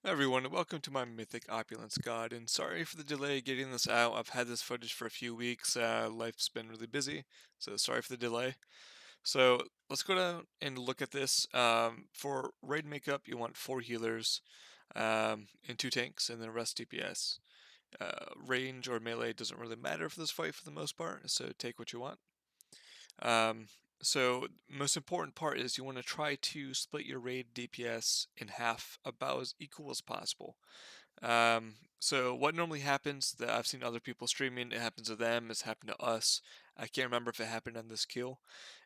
Hi everyone, and welcome to my Mythic Opulence guide, and sorry for the delay getting this out. I've had this footage for a few weeks, life's been really busy, so sorry for the delay. So let's go down and look at this. For raid makeup, you want 4 healers, and 2 tanks, and then the rest DPS. Range or melee doesn't really matter for this fight for the most part, so take what you want. Um, so most important part is you want to try to split your raid DPS in half about as equal as possible. So what normally happens that I've seen other people streaming, it happens to them, it's happened to us. I can't remember if it happened on this kill,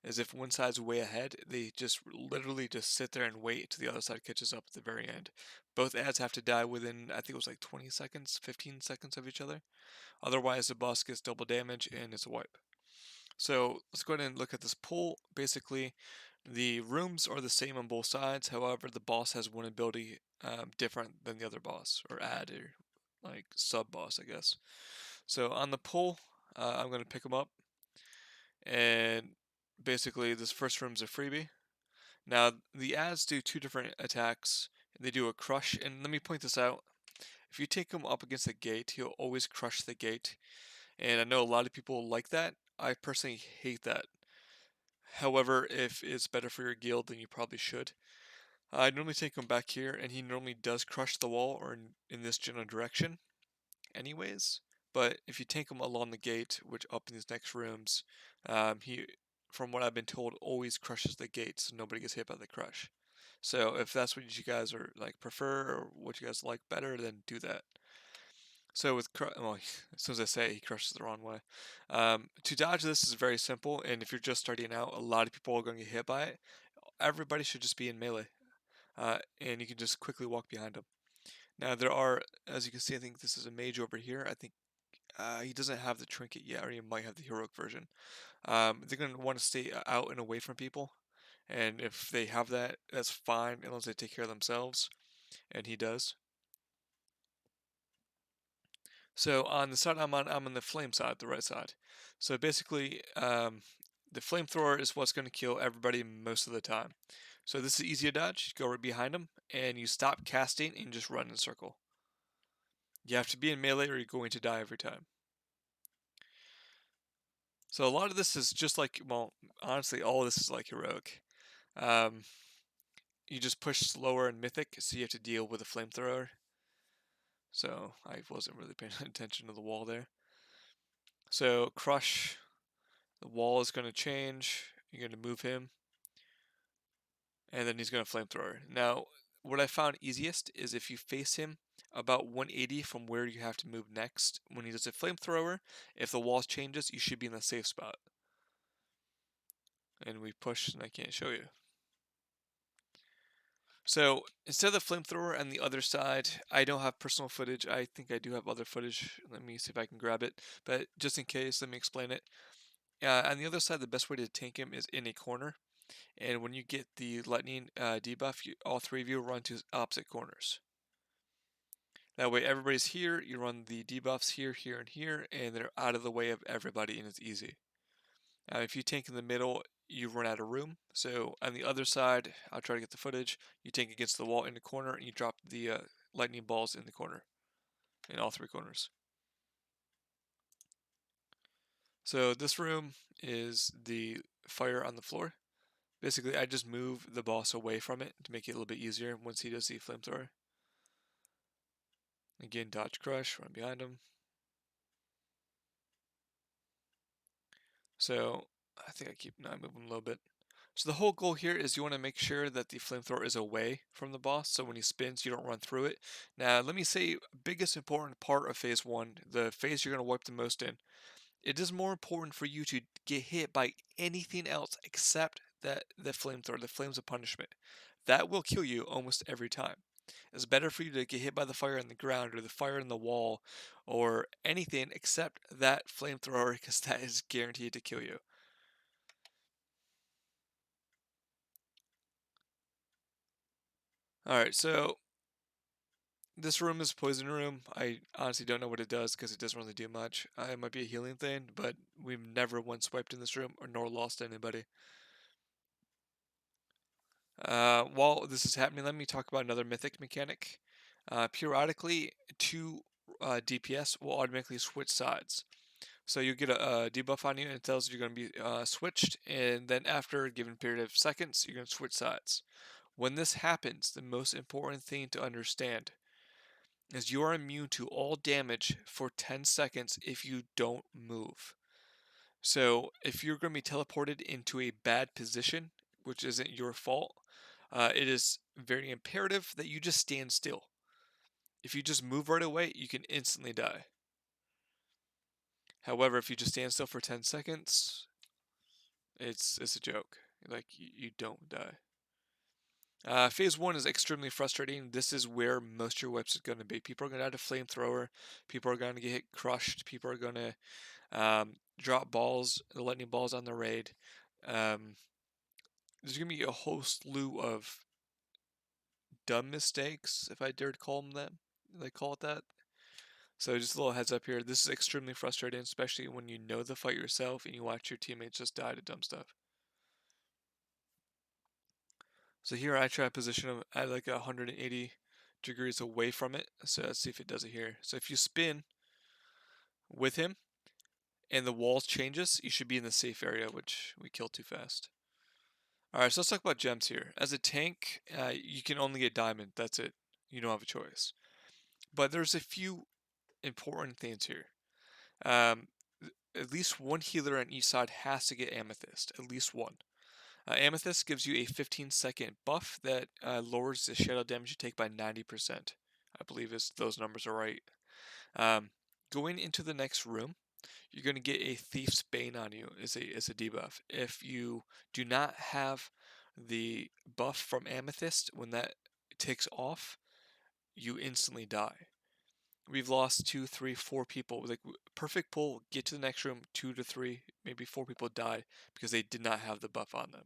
is if one side's way ahead, they just literally just sit there and wait till the other side catches up at the very end. Both ads have to die within, I think it was like 20 seconds, 15 seconds of each other. Otherwise, the boss gets double damage and it's a wipe. So let's go ahead and look at this pool. Basically, the rooms are the same on both sides. However, the boss has one ability different than the other boss, or add, or like sub boss, I guess. So on the pool, I'm going to pick them up, and basically, this first room's a freebie. Now, the ads do two different attacks. They do a crush, and let me point this out. If you take him up against the gate, he'll always crush the gate. And I know a lot of people like that. I personally hate that. However, if it's better for your guild, then you probably should. I normally take him back here, and he normally does crush the wall or in this general direction, anyways. But if you take him along the gate, which up in these next rooms, he, from what I've been told, always crushes the gate, so nobody gets hit by the crush. So if that's what you guys are like prefer or what you guys like better, then do that. So with well, as soon as I say it, he crushes the wrong way. To dodge this is very simple, and if you're just starting out, a lot of people are going to get hit by it. Everybody should just be in melee, and you can just quickly walk behind him. Now there are, as you can see, I think this is a mage over here. I think he doesn't have the trinket yet, or he might have the heroic version. They're going to want to stay out and away from people, and if they have that, that's fine, as long as they take care of themselves, and he does. So on the side I'm on the flame side, the right side. So basically, the flamethrower is what's going to kill everybody most of the time. So this is easy to dodge. You go right behind them, and you stop casting and just run in a circle. You have to be in melee or you're going to die every time. So a lot of this is just like, well, honestly, all of this is like heroic. Um, you just push slower in Mythic, so you have to deal with a flamethrower. So I wasn't really paying attention to the wall there. So crush, the wall is going to change. You're going to move him, and then he's going to flamethrower. Now, what I found easiest is if you face him about 180 from where you have to move next. When he does a flamethrower, if the wall changes, you should be in the safe spot. And we push, and I can't show you. So instead of the flamethrower on the other side, I don't have personal footage. I think I do have other footage. Let me see if I can grab it. But just in case, let me explain it. On the other side, the best way to tank him is in a corner. And when you get the lightning debuff, all three of you run to opposite corners. That way everybody's here, you run the debuffs here, here, and here, and they're out of the way of everybody, and it's easy. If you tank in the middle, you run out of room. So on the other side, I'll try to get the footage, you tank against the wall in the corner, and you drop the lightning balls in the corner, in all three corners. So this room is the fire on the floor. Basically, I just move the boss away from it to make it a little bit easier once he does the flamethrower. Again, dodge crush, run behind him. So I think I move him a little bit. So the whole goal here is you want to make sure that the flamethrower is away from the boss, so when he spins, you don't run through it. Now, let me say, biggest important part of phase one, the phase you're going to wipe the most in. It is more important for you to get hit by anything else except that the flamethrower, the flames of punishment. That will kill you almost every time. It's better for you to get hit by the fire in the ground or the fire in the wall or anything except that flamethrower because that is guaranteed to kill you. Alright, so this room is poison room. I honestly don't know what it does because it doesn't really do much. It might be a healing thing, but we've never once wiped in this room or nor lost anybody. While this is happening, let me talk about another mythic mechanic. Periodically, two DPS will automatically switch sides. So you get a debuff on you and it tells you you're going to be switched, and then after a given period of seconds, you're going to switch sides. When this happens, the most important thing to understand is you are immune to all damage for 10 seconds if you don't move. So if you're going to be teleported into a bad position, which isn't your fault, it is very imperative that you just stand still. If you just move right away, you can instantly die. However, if you just stand still for 10 seconds, it's a joke. Like you don't die. Phase 1 is extremely frustrating. This is where most of your whips is going to be. People are going to have a flamethrower. People are going to get crushed. People are going to drop balls, the lightning balls on the raid. Um, there's going to be a whole slew of dumb mistakes, if I dare to call them that. They call it that. So just a little heads up here. This is extremely frustrating, especially when you know the fight yourself and you watch your teammates just die to dumb stuff. So here I try to position him at like 180 degrees away from it. So let's see if it does it here. So if you spin with him and the wall changes, you should be in the safe area, which we killed too fast. Alright, so let's talk about gems here. As a tank, you can only get diamond. That's it. You don't have a choice. But there's a few important things here. Um, at least one healer on each side has to get amethyst. At least one. Amethyst gives you a 15-second buff that lowers the shadow damage you take by 90%. I believe those numbers are right. Um, going into the next room, you're going to get a Thief's Bane on you as a debuff. If you do not have the buff from Amethyst, when that takes off, you instantly die. We've lost 2, 3, 4 people. Like perfect pull, get to the next room, 2 to 3, maybe 4 people died because they did not have the buff on them.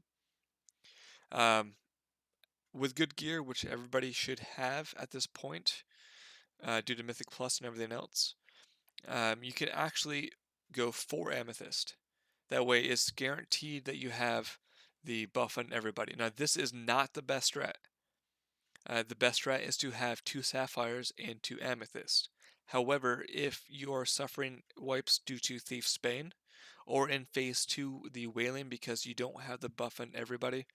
With good gear, which everybody should have at this point, due to Mythic Plus and everything else, you can actually go for Amethyst. That way, it's guaranteed that you have the buff on everybody. Now, this is not the best strat. The best strat is to have 2 Sapphires and 2 Amethyst. However, if you are suffering wipes due to Thief's Bane, or in phase 2, the Wailing, because you don't have the buff on everybody,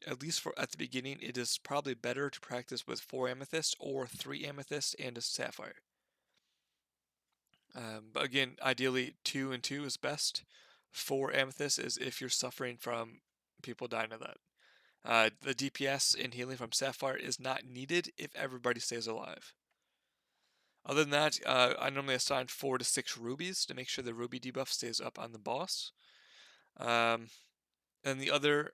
at least for at the beginning, it is probably better to practice with 4 amethyst or 3 amethyst and a sapphire. But again, ideally 2 and 2 is best. 4 amethyst is if you're suffering from people dying of that. The DPS and healing from sapphire is not needed if everybody stays alive. Other than that, I normally assign 4 to 6 rubies to make sure the ruby debuff stays up on the boss. And the other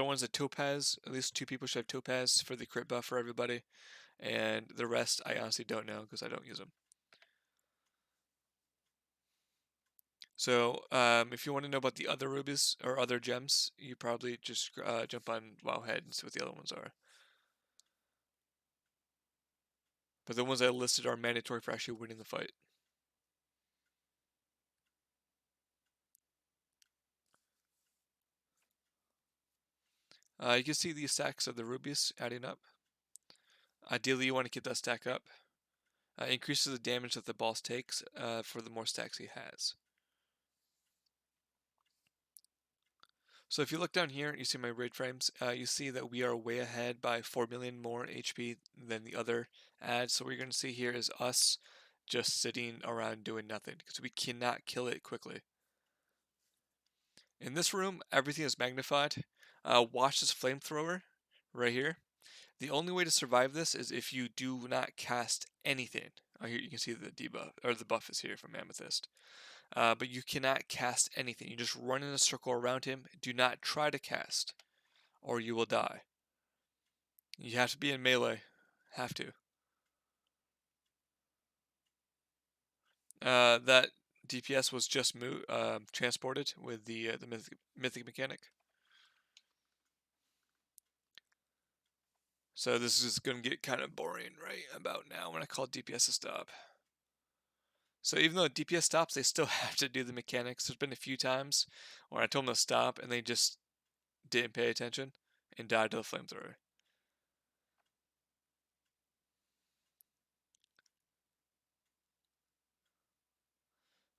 one's a topaz. At least 2 people should have topaz for the crit buff for everybody, and the rest I honestly don't know because I don't use them. So if you want to know about the other rubies or other gems, you probably just jump on Wowhead and see what the other ones are. But the ones I listed are mandatory for actually winning the fight. You can see these stacks of the rubies adding up. Ideally, you want to get that stack up. Increases the damage that the boss takes for the more stacks he has. So if you look down here, you see my raid frames, you see that we are way ahead by 4 million more HP than the other ads. So what you're going to see here is us just sitting around doing nothing because we cannot kill it quickly. In this room, everything is magnified. Watch this flamethrower right here. The only way to survive this is if you do not cast anything. Here you can see the debuff, or the buff is here from Amethyst. But you cannot cast anything. You just run in a circle around him. Do not try to cast, or you will die. You have to be in melee. Have to. That DPS was just transported with the mythic mechanic. So this is going to get kind of boring right about now when I call DPS to stop. So even though DPS stops, they still have to do the mechanics. There's been a few times where I told them to stop and they just didn't pay attention and died to the flamethrower.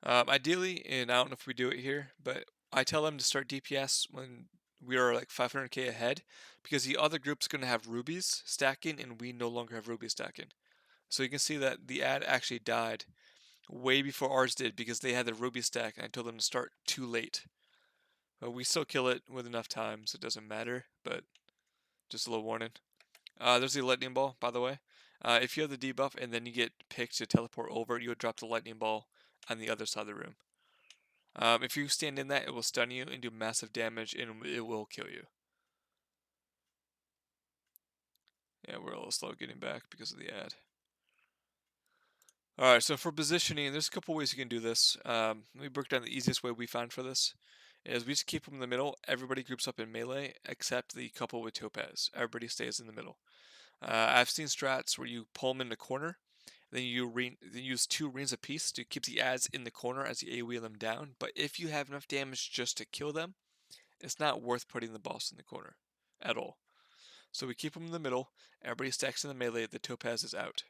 Ideally, and I don't know if we do it here, but I tell them to start DPS when we are like 500k ahead, because the other group's going to have rubies stacking, and we no longer have rubies stacking. So you can see that the ad actually died way before ours did because they had the ruby stack, and I told them to start too late. But we still kill it with enough time, so it doesn't matter. But just a little warning. There's the lightning ball, by the way. If you have the debuff and then you get picked to teleport over, you would drop the lightning ball on the other side of the room. If you stand in that, it will stun you and do massive damage, and it will kill you. Yeah, we're a little slow getting back because of the ad. Alright, so for positioning, there's a couple ways you can do this. Let me break down the easiest way we found for this. Is we just keep them in the middle. Everybody groups up in melee except the couple with topaz. Everybody stays in the middle. I've seen strats where you pull them in the corner, then then use 2 rings apiece to keep the ads in the corner as you AoE them down. But if you have enough damage just to kill them, it's not worth putting the boss in the corner at all. So we keep them in the middle. Everybody stacks in the melee. The topaz is out.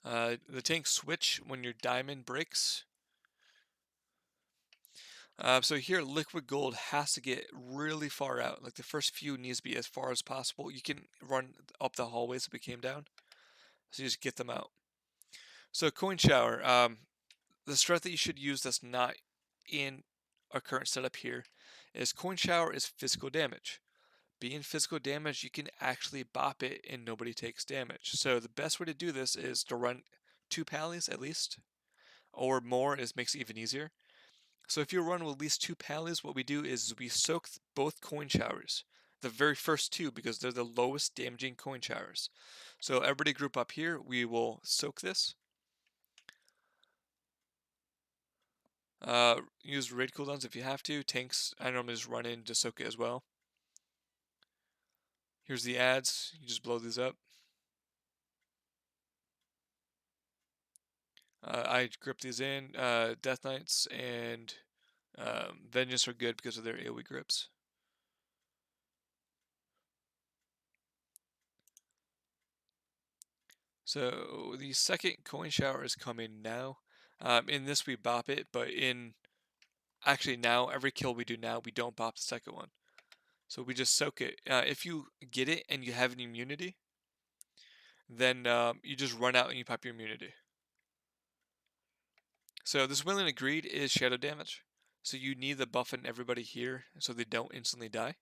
The tanks switch when your diamond breaks. So here, liquid gold has to get really far out. Like the first few needs to be as far as possible. You can run up the hallways if we came down. So you just get them out. So coin shower. The strat that you should use that's not in our current setup here is coin shower is physical damage. Being physical damage, you can actually bop it and nobody takes damage. So the best way to do this is to run 2 pallies at least, or more is makes it even easier. So if you run with at least 2 pallies, what we do is we soak both coin showers, the very first two, because they're the lowest damaging coin showers. So everybody group up here. We will soak this. Use raid cooldowns if you have to. Tanks, I normally just run in to soak it as well. Here's the ads. You just blow these up. I grip these in. Death Knights and Vengeance are good because of their AoE grips. So the second coin shower is coming now. In this we bop it, but in actually now every kill we do now we don't bop the second one. So we just soak it. If you get it and you have an immunity, then you just run out and you pop your immunity. So this willing and greed is shadow damage. So you need the buff in everybody here so they don't instantly die.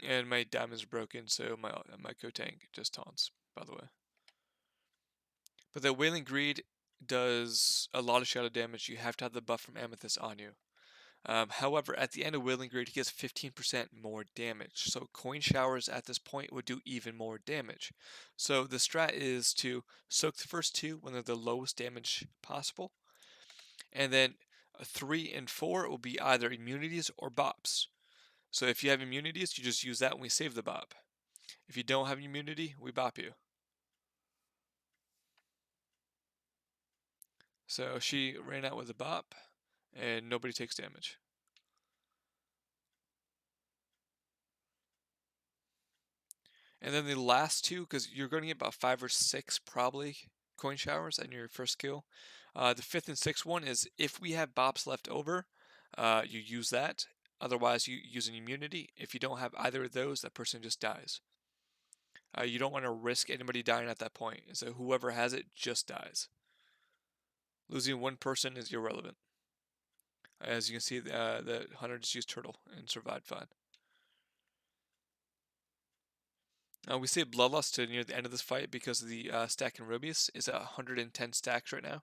And my diamond's broken, so my co-tank just taunts, by the way. But the Wailing Greed does a lot of shadow damage. You have to have the buff from Amethyst on you. However, at the end of Wailing Greed, he gets 15% more damage. So coin showers at this point would do even more damage. So the strat is to soak the first two when they're the lowest damage possible. And then 3 and 4 will be either immunities or bops. So if you have immunities, you just use that when we save the bop. If you don't have immunity, we bop you. So she ran out with a bop, and nobody takes damage. And then the last two, because you're going to get about 5 or 6 probably coin showers on your first kill. The 5th and 6th one is if we have bops left over, you use that. Otherwise, you use an immunity. If you don't have either of those, that person just dies. You don't want to risk anybody dying at that point. So whoever has it just dies. Losing one person is irrelevant. As you can see, the hunter just used turtle and survived fine. We save Bloodlust to near the end of this fight because the stack in rubies is at 110 stacks right now.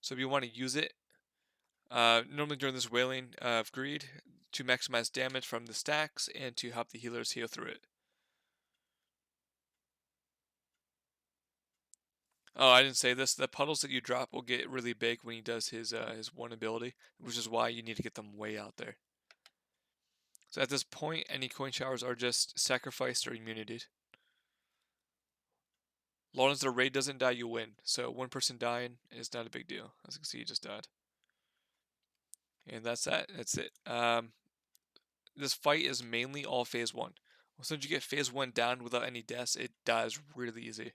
So if you want to use it, normally during this Wailing of Greed, to maximize damage from the stacks and to help the healers heal through it. Oh, I didn't say this. The puddles that you drop will get really big when he does his one ability, which is why you need to get them way out there. So at this point, any coin showers are just sacrificed or immunities. As long as the raid doesn't die, you win. So one person dying is not a big deal. As you can see, he just died. And that's that. That's it. This fight is mainly all phase 1. As soon as you get phase 1 down without any deaths, it dies really easy.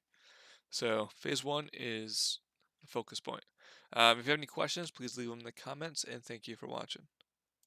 So phase one is the focus point. If you have any questions, please leave them in the comments, and thank you for watching.